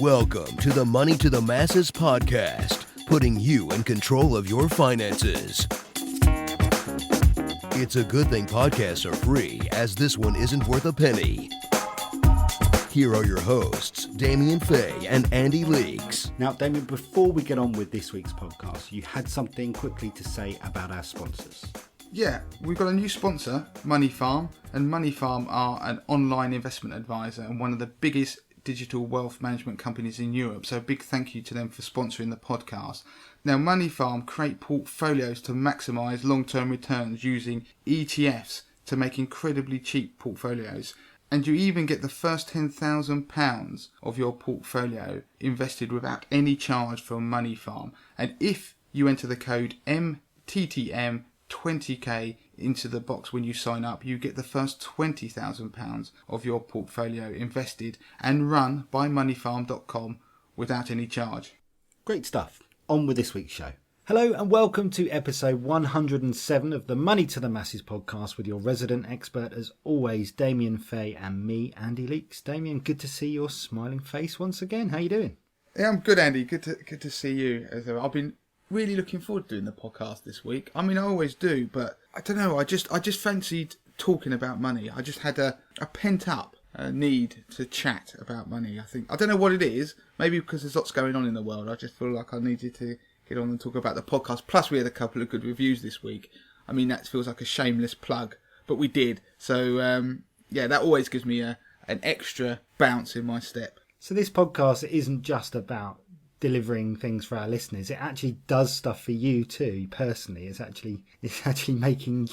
Welcome to the Money to the Masses podcast, putting you in control of your finances. It's a good thing podcasts are free, as this one isn't worth a penny. Here are your hosts, Damien Fahy and Andy Leeks. Now, Damien, before we get on with this week's podcast, you had something quickly to say about our sponsors. Yeah, we've got a new sponsor, Money Farm, and Money Farm are an online investment advisor and one of the biggest digital wealth management companies in Europe. So a big thank you to them for sponsoring the podcast. Now, Money Farm create portfolios to maximise long-term returns using ETFs to make incredibly cheap portfolios. And you even get the first £10,000 of your portfolio invested without any charge from Money Farm. And if you enter the code MTTM20K into the box when you sign up, you get the first £20,000 of your portfolio invested and run by moneyfarm.com without any charge. Great stuff. On with this week's show. Hello and welcome to episode 107 of the Money to the Masses podcast with your resident expert, as always, Damien Fahy, and me, Andy Leeks. Damien, good to see your smiling face once again. How you doing? Yeah, I'm good, Andy. Good to see you. I've been really looking forward to doing the podcast this week. I mean, I always do, but I don't know. I just fancied talking about money. I just had a pent up need to chat about money. I don't know what it is. Maybe because there's lots going on in the world. I just feel like I needed to get on and talk about the podcast. Plus, we had a couple of good reviews this week. I mean, that feels like a shameless plug, but we did. So yeah, that always gives me an extra bounce in my step. So this podcast isn't just about delivering things for our listeners. It actually does stuff for you too, personally. It's actually making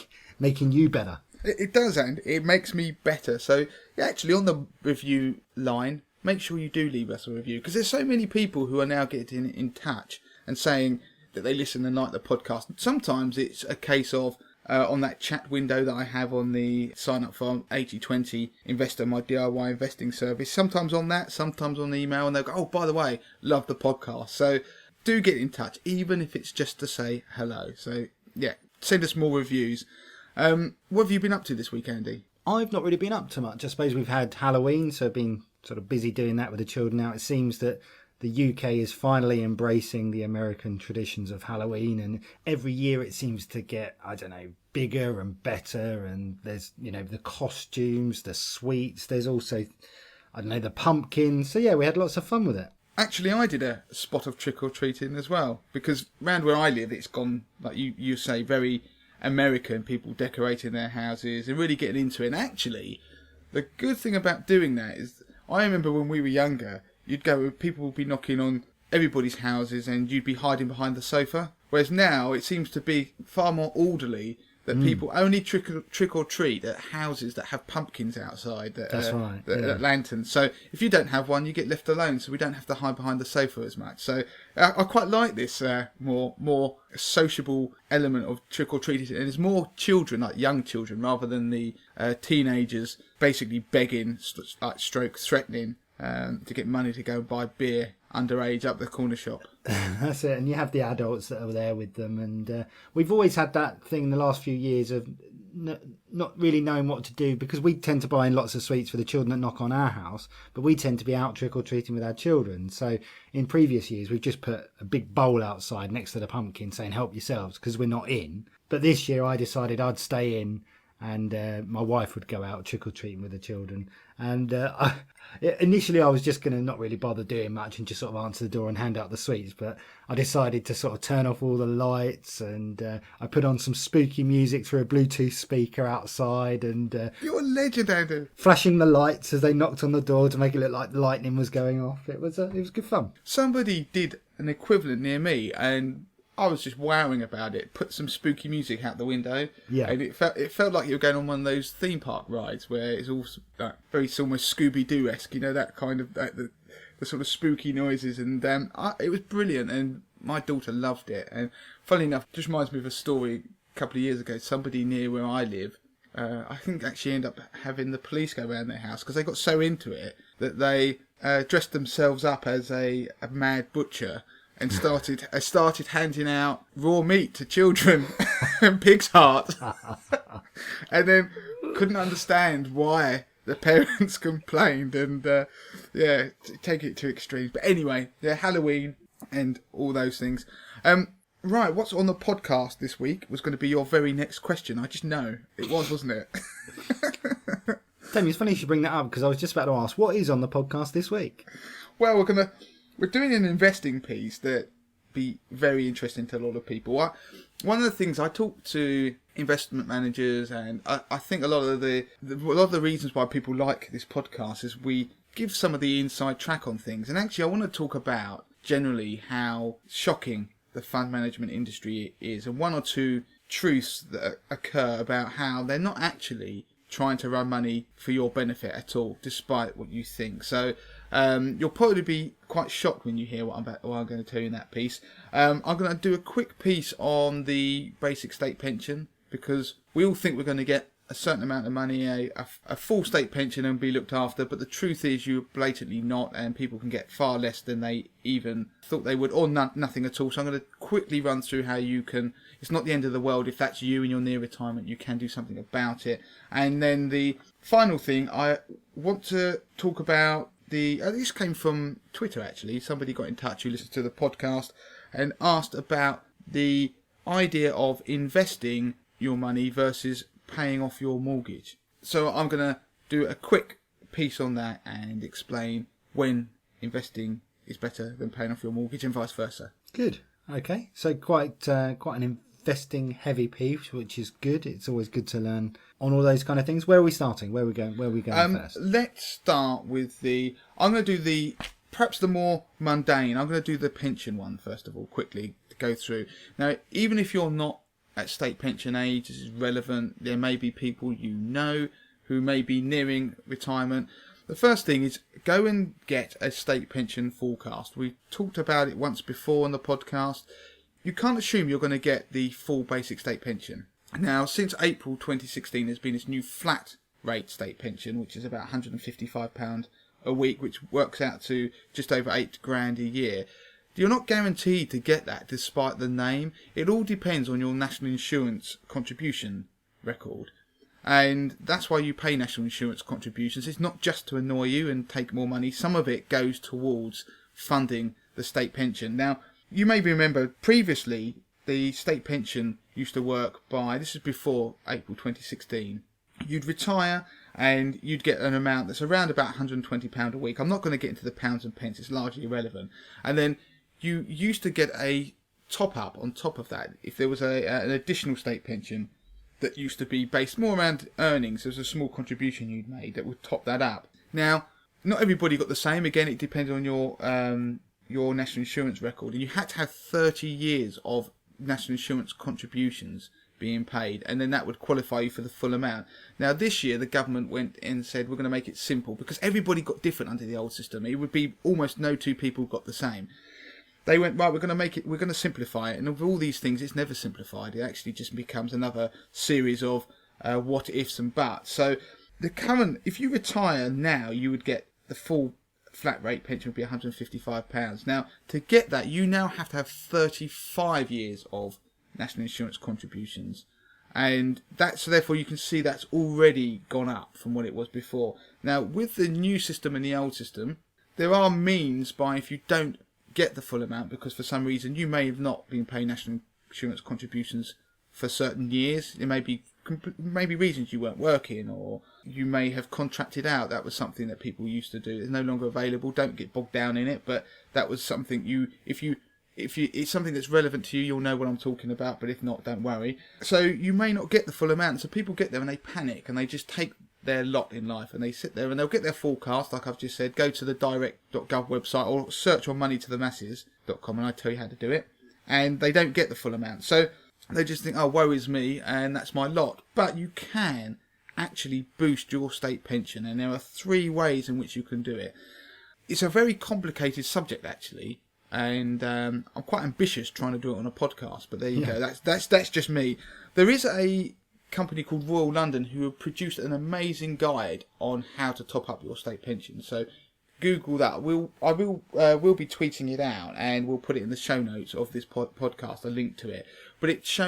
you better. It does, and it makes me better. So actually, on the review line, make sure you do leave us a review, because there's so many people who are now getting in touch and saying that they listen and like the podcast. Sometimes it's a case of on that chat window that I have on the sign up for 80/20 Investor, my DIY investing service. Sometimes on that, sometimes on the email, and they'll go, oh, by the way, love the podcast. So do get in touch, even if it's just to say hello. So yeah, send us more reviews. What have you been up to this week, Andy? I've not really been up to much. I suppose we've had Halloween, so I've been sort of busy doing that with the children. Now it seems that the UK is finally embracing the American traditions of Halloween, and every year it seems to get, I don't know, bigger and better, and there's, you know, the costumes, the sweets, there's also, I don't know, the pumpkins. So yeah, we had lots of fun with it. Actually, I did a spot of trick-or-treating as well, because around where I live, it's gone, like you say, very American, people decorating their houses and really getting into it. And actually, the good thing about doing that is, I remember when we were younger, you'd go, people would be knocking on everybody's houses and you'd be hiding behind the sofa. Whereas now it seems to be far more orderly, that people only trick or treat at houses that have pumpkins outside, That's right. Lanterns. So if you don't have one, you get left alone, so we don't have to hide behind the sofa as much. So I quite like this more sociable element of trick or treating, and it's more children, like young children, rather than the teenagers basically begging, stroke threatening to get money to go and buy beer underage up the corner shop. That's it. And you have the adults that are there with them, and we've always had that thing in the last few years of not really knowing what to do, because we tend to buy in lots of sweets for the children that knock on our house, but we tend to be out trick-or-treating with our children. So in previous years we've just put a big bowl outside next to the pumpkin saying help yourselves, because we're not in. But this year I decided I'd stay in, and my wife would go out trick-or-treating with the children. And initially I was just going to not really bother doing much and just sort of answer the door and hand out the sweets. But I decided to sort of turn off all the lights, and I put on some spooky music through a Bluetooth speaker outside. And You're a legend, Andy. Flashing the lights as they knocked on the door to make it look like the lightning was going off. It was good fun. Somebody did an equivalent near me, and I was just wowing about it. Put some spooky music out the window, yeah, and it felt like you were going on one of those theme park rides where it's all very almost Scooby-Doo-esque, you know, that kind of the sort of spooky noises, and it was brilliant, and my daughter loved it. And funnily enough, it just reminds me of a story a couple of years ago. Somebody near where I live, I think actually ended up having the police go around their house because they got so into it that they dressed themselves up as a mad butcher and started handing out raw meat to children and pig's heart, and then couldn't understand why the parents complained, and take it to extremes. But anyway, Halloween and all those things. Right, what's on the podcast this week was going to be your very next question. I just know it was, wasn't it? Damien, it's funny you should bring that up, because I was just about to ask, what is on the podcast this week? Well, we're doing an investing piece that be very interesting to a lot of people. One of the things I talk to investment managers, and I think a lot of the reasons why people like this podcast is we give some of the inside track on things. And actually, I want to talk about generally how shocking the fund management industry is, and one or two truths that occur about how they're not actually trying to run money for your benefit at all, despite what you think. So you'll probably be quite shocked when you hear what I'm going to tell you in that piece. I'm going to do a quick piece on the basic state pension, because we all think we're going to get a certain amount of money, a full state pension, and be looked after, but the truth is you're blatantly not, and people can get far less than they even thought they would, or nothing at all. So I'm going to quickly run through how you can, it's not the end of the world if that's you and you're near retirement, you can do something about it. And then the final thing, I want to talk about this came from Twitter actually. Somebody got in touch who listened to the podcast and asked about the idea of investing your money versus paying off your mortgage. So I'm going to do a quick piece on that and explain when investing is better than paying off your mortgage and vice versa. Good. Okay. So quite an investing heavy piece, which is good. It's always good to learn on all those kind of things. Where are we starting? Where are we going first? Let's start with I'm going to do perhaps the more mundane. I'm going to do the pension one first of all, quickly to go through. Now, even if you're not at state pension age, this is relevant. There may be people you know who may be nearing retirement. The first thing is go and get a state pension forecast. We talked about it once before on the podcast. You can't assume you're going to get the full basic state pension. Now, since April 2016, there's been this new flat rate state pension, which is about £155 a week, which works out to just over £8,000 a year. You're not guaranteed to get that despite the name. It all depends on your national insurance contribution record. And that's why you pay national insurance contributions. It's not just to annoy you and take more money. Some of it goes towards funding the state pension. Now, you may remember previously the state pension used to work by, this is before April 2016, you'd retire and you'd get an amount that's around about £120 a week. I'm not going to get into the pounds and pence, it's largely irrelevant. And then you used to get a top-up on top of that. If there was an additional state pension that used to be based more around earnings, there was a small contribution you'd made that would top that up. Now, not everybody got the same. Again, it depends on your national insurance record. And you had to have 30 years of national insurance contributions being paid, and then that would qualify you for the full amount. Now, this year, the government went in and said, we're going to make it simple, because everybody got different under the old system. It would be almost no two people got the same. They went, right, we're going to simplify it. And of all these things, it's never simplified. It actually just becomes another series of what ifs and buts. So if you retire now, you would get the full flat rate pension would be £155. Now, to get that, you now have to have 35 years of national insurance contributions. And so therefore you can see that's already gone up from what it was before. Now, with the new system and the old system, there are means by, if you don't get the full amount because for some reason you may have not been paying national insurance contributions for certain years. There may be reasons you weren't working, or you may have contracted out. That was something that people used to do. It's no longer available. Don't get bogged down in it, but that was something if it's something that's relevant to you, you'll know what I'm talking about, but if not, don't worry. So you may not get the full amount. So people get there and they panic and they just take their lot in life, and they sit there and they'll get their forecast, like I've just said, go to the direct.gov website or search on moneytothemasses.com and I tell you how to do it, and they don't get the full amount. So they just think, oh, woe is me, and that's my lot. But you can actually boost your state pension, and there are 3 ways in which you can do it. It's a very complicated subject, actually, and I'm quite ambitious trying to do it on a podcast, but there you go. That's just me. There is a company called Royal London who have produced an amazing guide on how to top up your state pension. So Google that. We'll be tweeting it out, and we'll put it in the show notes of this podcast, a link to it. But it's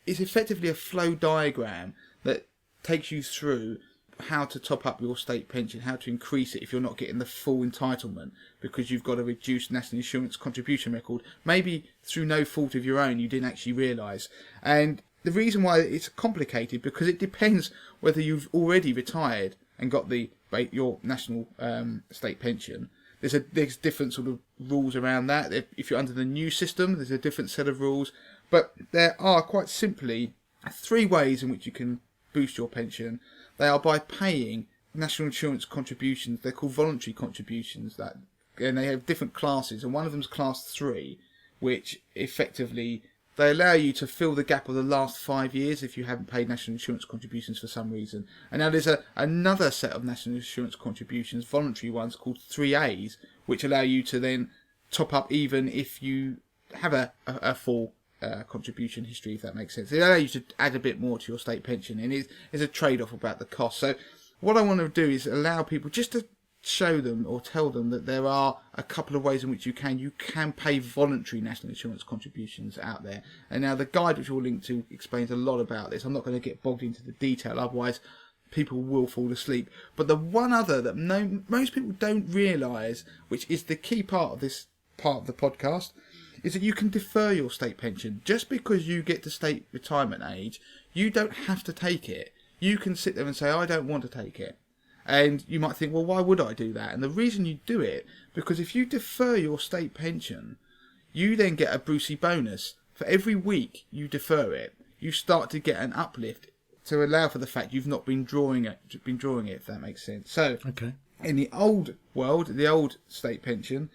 effectively a flow diagram that takes you through how to top up your state pension, how to increase it if you're not getting the full entitlement because you've got a reduced national insurance contribution record, maybe through no fault of your own you didn't actually realise. And the reason why it's complicated, because it depends whether you've already retired and got your national state pension. There's different sort of rules around that. If you're under the new system, there's a different set of rules. But there are quite simply 3 ways in which you can boost your pension. They are by paying national insurance contributions. They're called voluntary contributions, and they have different classes, and one of them is class 3, which effectively they allow you to fill the gap of the last 5 years if you haven't paid national insurance contributions for some reason. And now there's another set of national insurance contributions, voluntary ones, called 3As, which allow you to then top up even if you have a full contribution history, if that makes sense. They allow you to add a bit more to your state pension, and it's a trade-off about the cost. So what I want to do is allow people just to show them or tell them that there are a couple of ways in which you can pay voluntary national insurance contributions out there. And now the guide, which we'll link to, explains a lot about this. I'm not going to get bogged into the detail, otherwise people will fall asleep. But the one other that most people don't realise, which is the key part of this part of the podcast, is that you can defer your state pension. Just because you get to state retirement age, you don't have to take it. You can sit there and say, I don't want to take it. And you might think, well, why would I do that? And the reason you do it, because if you defer your state pension, you then get a Brucey bonus. For every week you defer it, you start to get an uplift to allow for the fact you've not been drawing it, if that makes sense. So, okay. In the old world, the old state pension,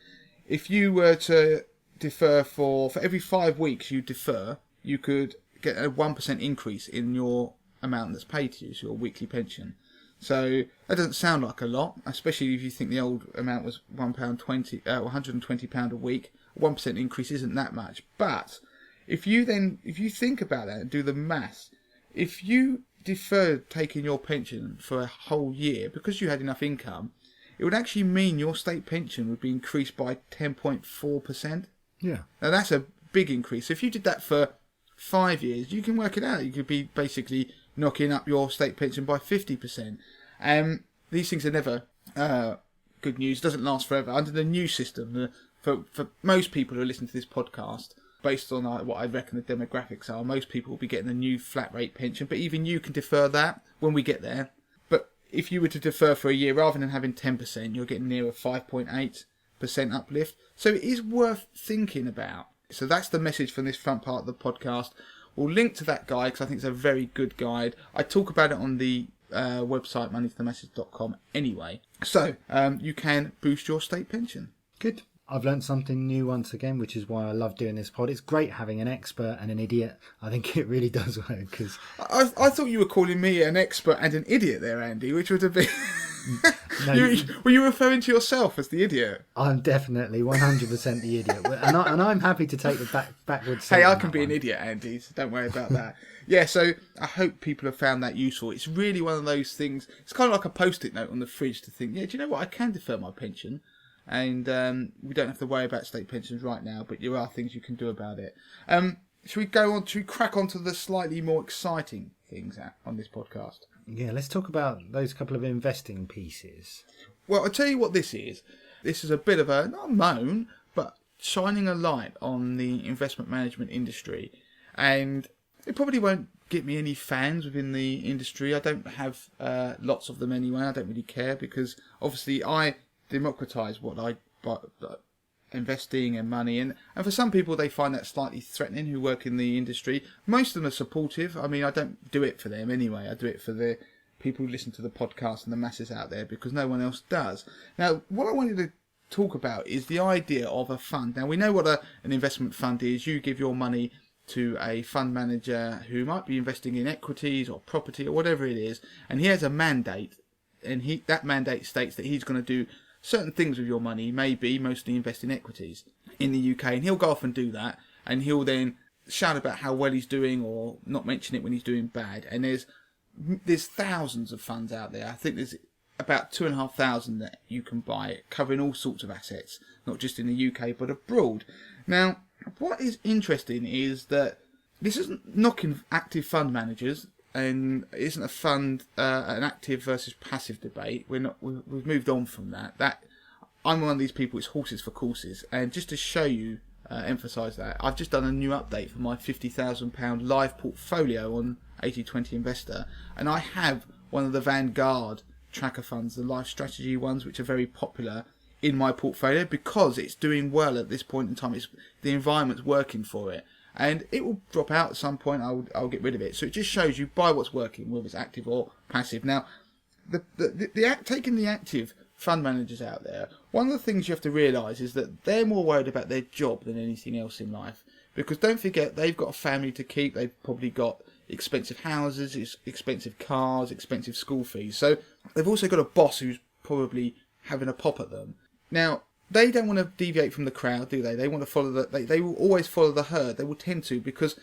if you were to defer for every 5 weeks you defer, you could get a 1% increase in your amount that's paid to you, so your weekly pension. So that doesn't sound like a lot, especially if you think the old amount was £1.20, £120 a week. 1% increase isn't that much. But if you think about that and do the maths, if you deferred taking your pension for a whole year because you had enough income, it would actually mean your state pension would be increased by 10.4%. Yeah. Now that's a big increase. If you did that for 5 years, you can work it out. You could be basically knocking up your state pension by 50%. These things are never good news. It doesn't last forever. Under the new system, for most people who are listening to this podcast, based on what I reckon the demographics are, most people will be getting a new flat rate pension. But even you can defer that when we get there. But if you were to defer for a year, rather than having 10%, you're getting near a 5.8% uplift. So it is worth thinking about. So that's the message from this front part of the podcast. We'll link to that guide because I think it's a very good guide. I talk about it on the website moneyforthemessage.com anyway. So you can boost your state pension. Good. I've learnt something new once again, which is why I love doing this pod. It's great having an expert and an idiot. I think it really does work. Cause I thought you were calling me an expert and an idiot there, Andy, which would have been... No, were you referring to yourself as the idiot? I'm definitely 100% the idiot. And I'm happy to take the backwards. Hey, I can be an idiot, Andy, so don't worry about that. Yeah, so I hope people have found that useful. It's really one of those things. It's kind of like a post-it note on the fridge to think, yeah, do you know what? I can defer my pension. And we don't have to worry about state pensions right now, but there are things you can do about it. Should we crack on to the slightly more exciting things on this podcast? Yeah, let's talk about those couple of investing pieces. Well, I'll tell you what this is. This is a bit of not a moan, but shining a light on the investment management industry. And it probably won't get me any fans within the industry. I don't have lots of them anyway. I don't really care because obviously I democratise what I investing and money, and for some people they find that slightly threatening who work in the industry. Most of them are supportive. I mean, I don't do it for them anyway. I do it for the people who listen to the podcast and the masses out there because no one else does. Now, what I wanted to talk about is the idea of a fund. Now, we know what an investment fund is. You give your money to a fund manager who might be investing in equities or property or whatever it is, and he has a mandate, and that mandate states that he's going to do certain things with your money, maybe mostly invest in equities in the UK, and he'll go off and do that, and he'll then shout about how well he's doing or not mention it when he's doing bad. And there's thousands of funds out there. I think there's about 2,500 that you can buy, covering all sorts of assets, not just in the UK but abroad. Now, what is interesting is that this isn't knocking active fund managers. and it isn't a fund, an active versus passive debate. We've moved on from that. I'm one of these people. It's horses for courses, and just to show you, emphasise that, I've just done a new update for my £50,000 live portfolio on 80/20 Investor, and I have one of the Vanguard tracker funds, the life strategy ones, which are very popular in my portfolio because it's doing well at this point in time. The environment's working for it, and it will drop out at some point. I'll get rid of it. So it just shows you buy what's working, whether it's active or passive. Now, taking the active fund managers out there, one of the things you have to realise is that they're more worried about their job than anything else in life. Because don't forget, they've got a family to keep. They've probably got expensive houses, expensive cars, expensive school fees. So they've also got a boss who's probably having a pop at them. Now, they don't want to deviate from the crowd, do they? They want to follow they will always follow the herd. They will tend to, because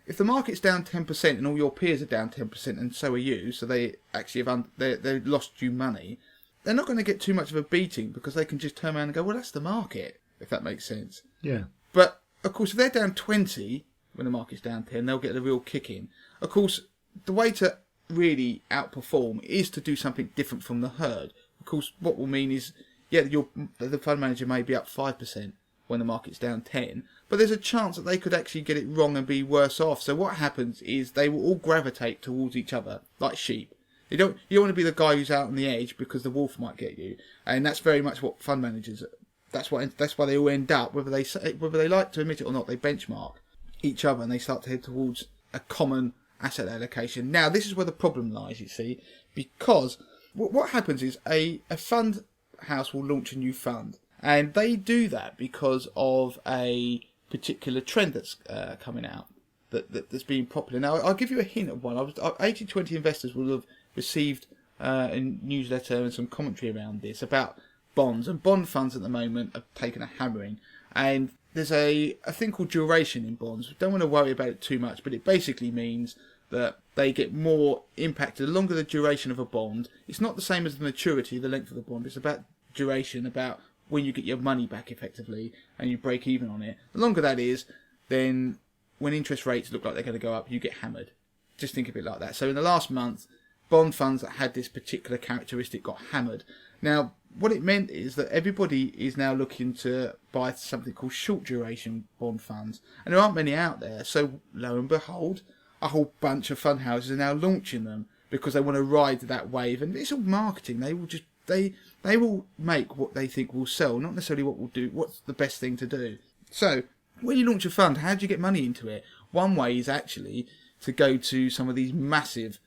if the market's down 10% and all your peers are down 10% and so are you, so they actually they've lost you money, they're not going to get too much of a beating because they can just turn around and go, well, that's the market, if that makes sense. Yeah. But, of course, if they're down 20 when the market's down 10, they'll get a real kick in. Of course, the way to really outperform is to do something different from the herd. Of course, what will mean is, yeah, the fund manager may be up 5% when the market's down 10, but there's a chance that they could actually get it wrong and be worse off. So what happens is they will all gravitate towards each other like sheep. You don't want to be the guy who's out on the edge because the wolf might get you, and that's very much what fund managers. That's why they all end up, whether they like to admit it or not, they benchmark each other and they start to head towards a common asset allocation. Now, this is where the problem lies, you see, because what happens is a fund house will launch a new fund, and they do that because of a particular trend that's coming out that's being popular. Now, I'll give you a hint of one. 80/20 investors will have received a newsletter and some commentary around this about bonds, and bond funds at the moment have taken a hammering, and there's a thing called duration in bonds. Don't want to worry about it too much, but it basically means that they get more impacted the longer the duration of a bond. It's not the same as the maturity, the length of the bond. It's about duration, about when you get your money back effectively and you break even on it. The longer that is, then when interest rates look like they're going to go up, you get hammered. Just think of it like that. So in the last month, bond funds that had this particular characteristic got hammered. Now, what it meant is that everybody is now looking to buy something called short duration bond funds, and there aren't many out there. So lo and behold, a whole bunch of fund houses are now launching them because they want to ride that wave, and it's all marketing. They will just they will make what they think will sell, not necessarily what's the best thing to do. So when you launch a fund, how do you get money into it? One way is actually to go to some of these massive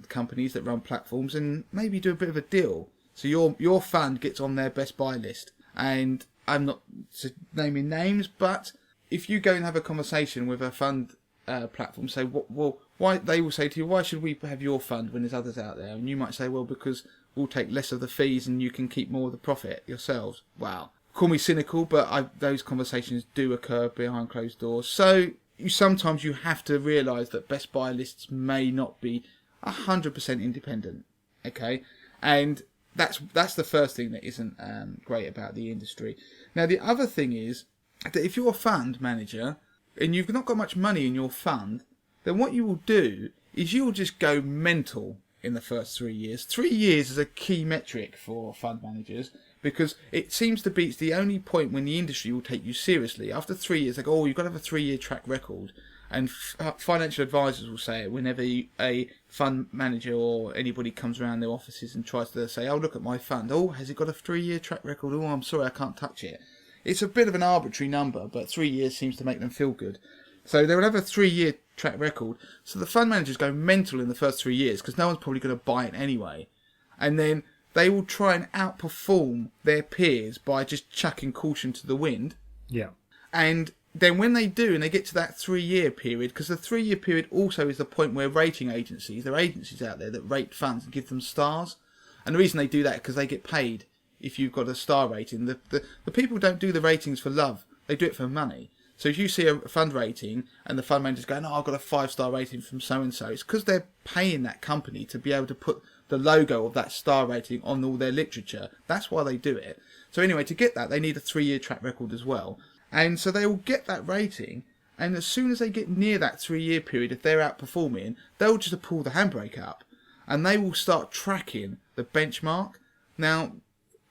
companies that run platforms and maybe do a bit of a deal. So your fund gets on their best buy list. And I'm not naming names, but if you go and have a conversation with a fund platform, say, why they will say to you, why should we have your fund when there's others out there? And you might say, well, because we'll take less of the fees and you can keep more of the profit yourselves. Wow. Call me cynical, but those conversations do occur behind closed doors. So sometimes you have to realise that best buy lists may not be 100% independent. Okay, and that's the first thing that isn't great about the industry. Now, the other thing is that if you're a fund manager and you've not got much money in your fund, then what you will do is you will just go mental in the first 3 years. 3 years is a key metric for fund managers because it seems to be it's the only point when the industry will take you seriously. After 3 years, they go, oh, you've got to have a 3-year track record. And financial advisors will say it whenever a fund manager or anybody comes around their offices and tries to say, oh, look at my fund. Oh, has it got a 3-year track record? Oh, I'm sorry, I can't touch it. It's a bit of an arbitrary number, but 3 years seems to make them feel good. So they will have a 3-year track record. So the fund managers go mental in the first 3 years because no one's probably going to buy it anyway. And then they will try and outperform their peers by just chucking caution to the wind. Yeah. And then when they do, and they get to that 3-year period, because the 3-year period also is the point where rating agencies, there are agencies out there that rate funds and give them stars. And the reason they do that is because they get paid if you've got a star rating. The people don't do the ratings for love. They do it for money. So if you see a fund rating and the fund manager's going, oh, I've got a 5-star rating from so-and-so, it's because they're paying that company to be able to put the logo of that star rating on all their literature. That's why they do it. So anyway, to get that, they need a 3-year track record as well. And so they will get that rating, And as soon as they get near that 3-year period, if they're outperforming, they'll just pull the handbrake up. And they will start tracking the benchmark. Now,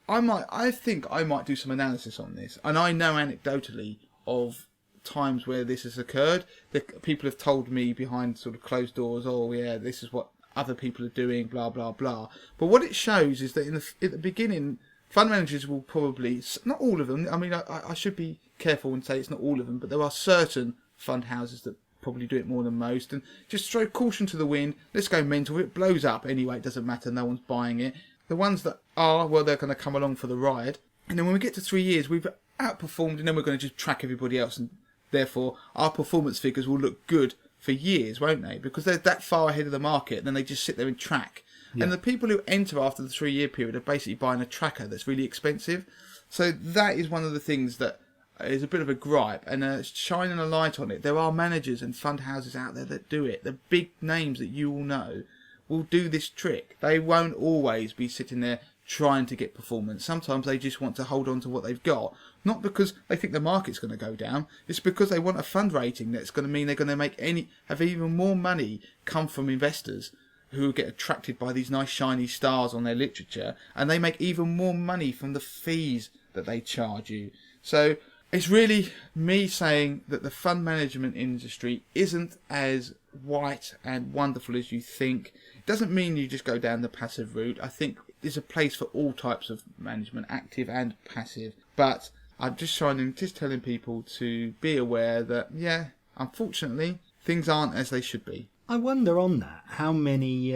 I think I might do some analysis on this. And I know anecdotally of times where this has occurred. That people have told me behind sort of closed doors, oh yeah, this is what other people are doing, blah, blah, blah. But what it shows is that at the beginning, fund managers will probably, not all of them, I mean, I should be careful and say it's not all of them, but there are certain fund houses that probably do it more than most, and just throw caution to the wind, let's go mental, if it blows up anyway, it doesn't matter, no one's buying it. The ones that are, well, they're going to come along for the ride, and then when we get to 3 years, we've outperformed, and then we're going to just track everybody else, and therefore our performance figures will look good for years, won't they? Because they're that far ahead of the market, and then they just sit there and track. Yeah. And the people who enter after the 3-year period are basically buying a tracker that's really expensive. So that is one of the things that is a bit of a gripe, and shining a light on it. There are managers and fund houses out there that do it. The big names that you all know will do this trick. They won't always be sitting there trying to get performance. Sometimes they just want to hold on to what they've got, not because they think the market's going to go down. It's because they want a fund rating that's going to mean they're going to have even more money come from investors who get attracted by these nice shiny stars on their literature, and they make even more money from the fees that they charge you. So it's really me saying that the fund management industry isn't as white and wonderful as you think. It doesn't mean you just go down the passive route. I think there's a place for all types of management, active and passive. But I'm just telling people to be aware that, yeah, unfortunately, things aren't as they should be. I wonder on that how many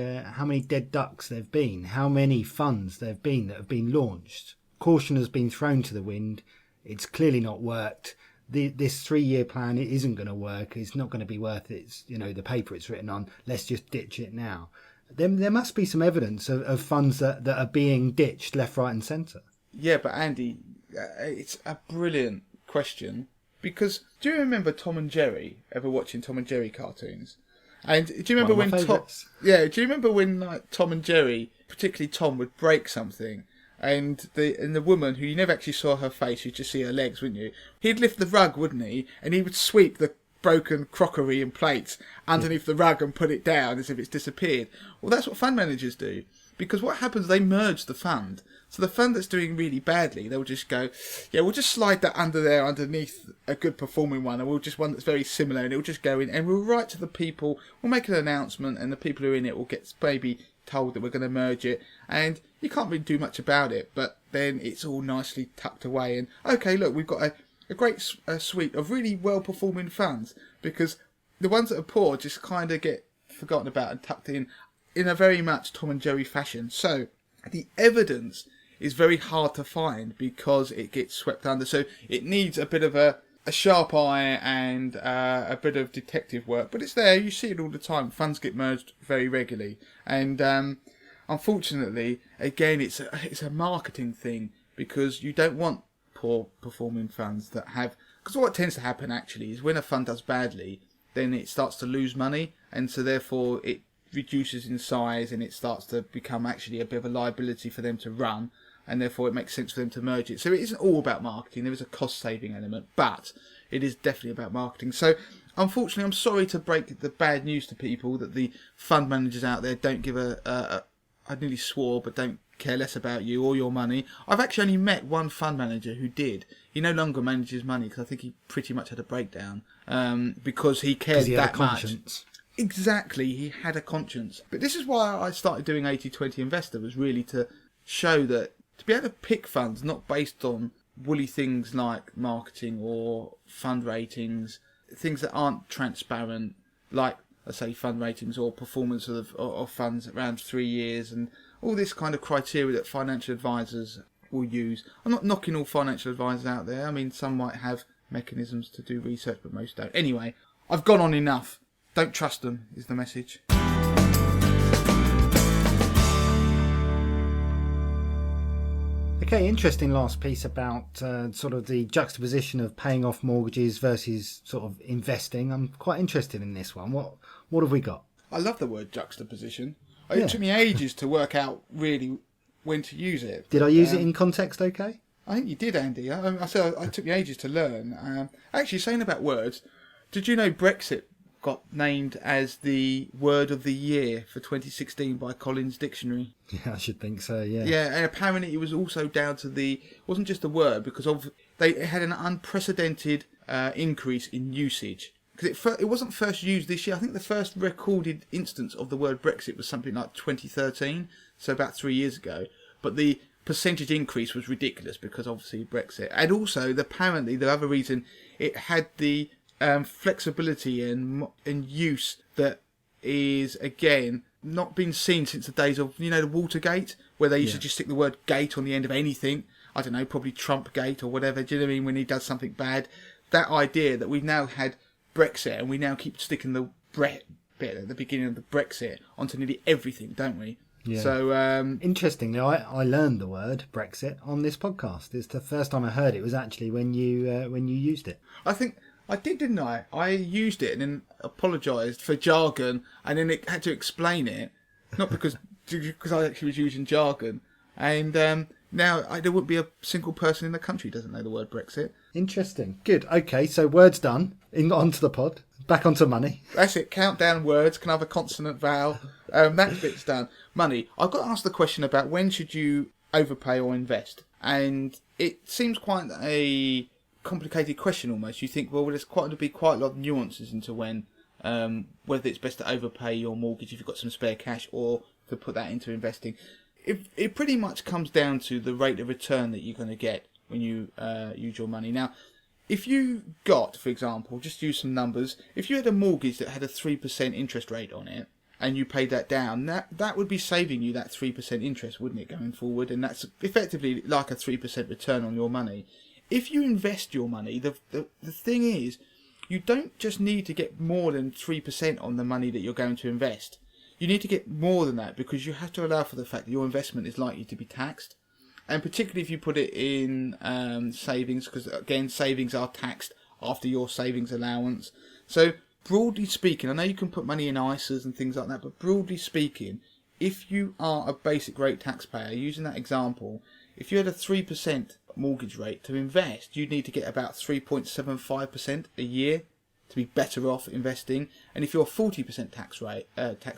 dead ducks there've been, how many funds there've been that have been launched. Caution has been thrown to the wind. It's clearly not worked. This 3-year plan, it isn't going to work. It's not going to be worth it. The paper it's written on. Let's just ditch it now. There must be some evidence of funds that are being ditched left, right, and centre. Yeah, but Andy, it's a brilliant question, because do you remember Tom and Jerry? Ever watching Tom and Jerry cartoons? And do you remember when Tom and Jerry, particularly Tom, would break something? And the woman, who you never actually saw her face, you'd just see her legs, wouldn't you? He'd lift the rug, wouldn't he? And he would sweep the broken crockery and plates underneath the rug and put it down as if it's disappeared. Well, that's what fund managers do. Because what happens, they merge the fund. So the fund that's doing really badly, they'll just go, yeah, we'll just slide that under there underneath a good performing one, and we'll just one that's very similar, and it'll just go in, and we'll write to the people, we'll make an announcement, and the people who are in it will get maybe told that we're going to merge it, and you can't really do much about it, but then it's all nicely tucked away, and okay, look, we've got a great suite of really well-performing funds, because the ones that are poor just kind of get forgotten about and tucked in a very much Tom and Jerry fashion. So the evidence is very hard to find because it gets swept under, so it needs a bit of a sharp eye and a bit of detective work, but it's there. You see it all the time. Funds get merged very regularly, and unfortunately, again, it's a marketing thing, because you don't want poor performing funds that have, because what tends to happen actually is when a fund does badly, then it starts to lose money, and so therefore it reduces in size, and it starts to become actually a bit of a liability for them to run, and therefore it makes sense for them to merge it. So it isn't all about marketing. There is a cost saving element, but it is definitely about marketing. So unfortunately, I'm sorry to break the bad news to people that the fund managers out there don't give I nearly swore, but don't care less about you or your money. I've actually only met one fund manager who did. He no longer manages money, because I think he pretty much had a breakdown, because he cared that much. Exactly, he had a conscience. But this is why I started doing 80-20 Investor, was really to show that to be able to pick funds not based on woolly things like marketing or fund ratings, things that aren't transparent, like, I say, fund ratings or performance of funds around 3 years, and all this kind of criteria that financial advisors will use. I'm not knocking all financial advisors out there. I mean, some might have mechanisms to do research, but most don't. Anyway, I've gone on enough. Don't trust them, is the message. Okay, interesting last piece about sort of the juxtaposition of paying off mortgages versus sort of investing. I'm quite interested in this one. What have we got? I love the word juxtaposition. It took me ages to work out really when to use it. Did I use it in context okay? I think you did, Andy. I said it took me ages to learn. Actually, saying about words, Did you know Brexit got named as the word of the year for 2016 by Collins Dictionary? Yeah, I should think so, yeah. Yeah, and apparently it was also down to it wasn't just the word, because it had an unprecedented increase in usage. Because it wasn't first used this year. I think the first recorded instance of the word Brexit was something like 2013, so about 3 years ago. But the percentage increase was ridiculous because obviously Brexit. And also, apparently, the other reason, it had the flexibility and use that is, again, not been seen since the days of, the Watergate, where they used to just stick the word gate on the end of anything. I don't know, probably Trump Gate or whatever. Do you know what I mean? When he does something bad. That idea that we've now had Brexit, and we now keep sticking the bit at the beginning of the Brexit onto nearly everything, don't we? Yeah. So interestingly, I learned the word Brexit on this podcast. It's the first time I heard it was actually when you used it. I think I did, didn't I? I used it and then apologised for jargon, and then it had to explain it, not because I actually was using jargon. And now there wouldn't be a single person in the country who doesn't know the word Brexit. Interesting. Good. Okay, so words done. Onto the pod. Back onto money. That's it. Count down words. Can I have a consonant vowel? That bit's done. Money. I've got to ask the question about when should you overpay or invest? And it seems quite a complicated question almost. You think, well, there's quite a lot of nuances into when, whether it's best to overpay your mortgage if you've got some spare cash or to put that into investing. It pretty much comes down to the rate of return that you're going to get when you use your money. Now, if you got, for example, just use some numbers, if you had a mortgage that had a 3% interest rate on it, and you paid that down, that would be saving you that 3% interest, wouldn't it, going forward? And that's effectively like a 3% return on your money. If you invest your money, the thing is, you don't just need to get more than 3% on the money that you're going to invest. You need to get more than that, because you have to allow for the fact that your investment is likely to be taxed. And particularly if you put it in savings, because again, savings are taxed after your savings allowance. So broadly speaking, I know you can put money in ISAs and things like that, but broadly speaking, if you are a basic rate taxpayer, using that example, if you had a 3% mortgage rate to invest, you'd need to get about 3.75% a year to be better off investing. And if you're a 40% tax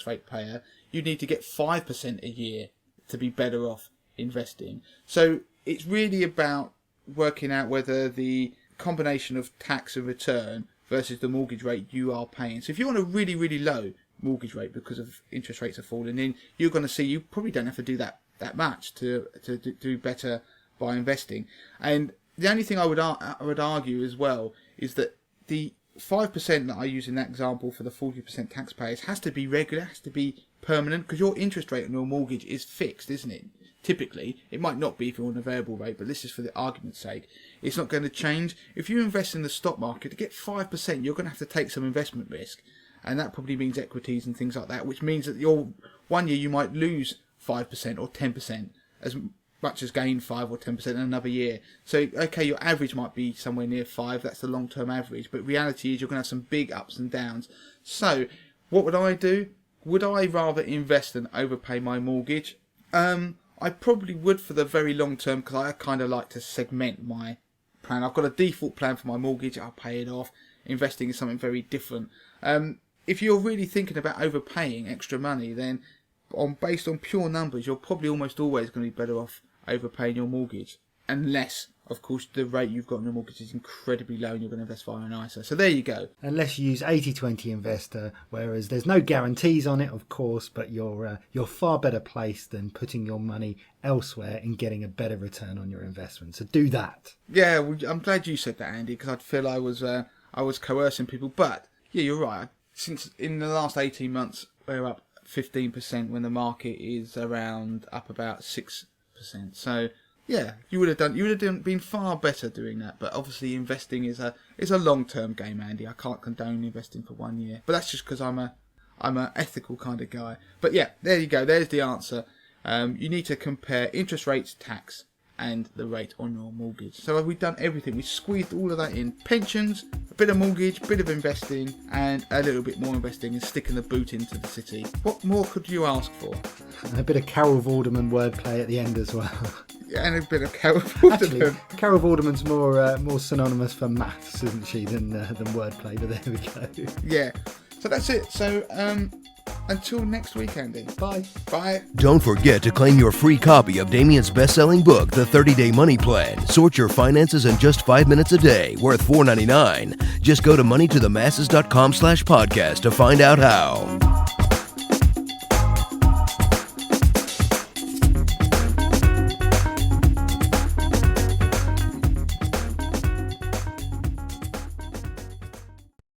rate payer, you'd need to get 5% a year to be better off investing. So it's really about working out whether the combination of tax and return versus the mortgage rate you are paying. So if you're on a really, really low mortgage rate because of interest rates are falling in, you're going to see you probably don't have to do that much to do better by investing. And the only thing I would argue as well is that the 5% that I use in that example for the 40% taxpayers has to be regular, has to be permanent, because your interest rate on your mortgage is fixed, isn't it? Typically, it might not be if you're on a variable rate, but this is for the argument's sake. It's not going to change. If you invest in the stock market, to get 5%, you're going to have to take some investment risk. And that probably means equities and things like that, which means that one year you might lose 5% or 10%, as much as gain 5 or 10% in another year. So, okay, your average might be somewhere near 5, that's the long-term average, but reality is you're going to have some big ups and downs. So, what would I do? Would I rather invest than overpay my mortgage? I probably would for the very long term, because I kind of like to segment my plan. I've got a default plan for my mortgage, I'll pay it off. Investing is something very different. If you're really thinking about overpaying extra money, then based on pure numbers, you're probably almost always going to be better off overpaying your mortgage. Unless, of course, the rate you've got on your mortgage is incredibly low and you're going to invest via an ISA. So there you go. Unless you use 80-20 investor, whereas there's no guarantees on it, of course, but you're far better placed than putting your money elsewhere and getting a better return on your investment. So do that. Yeah, well, I'm glad you said that, Andy, because I'd feel I was coercing people. But yeah, you're right. Since in the last 18 months, we're up 15% when the market is around up about 6%. So yeah, you would have been far better doing that. But obviously, investing is a long-term game, Andy. I can't condone investing for 1 year, but that's just because I'm an ethical kind of guy. But yeah, there you go. There's the answer. You need to compare interest rates, tax, and the rate on your mortgage. So we've done everything. We squeezed all of that in: pensions, a bit of mortgage, a bit of investing, and a little bit more investing, and sticking the boot into the city. What more could you ask for? A bit of Carol Vorderman wordplay at the end as well. and a bit of Carol Actually, Vorderman. Carol Vorderman's more synonymous for maths, isn't she, than wordplay? But there we go. Yeah. So that's it. So until next week, Andy. Bye. Bye. Don't forget to claim your free copy of Damien's best-selling book, The 30-Day Money Plan. Sort your finances in just 5 minutes a day, worth $4.99. Just go to moneytothemasses.com/podcast to find out how.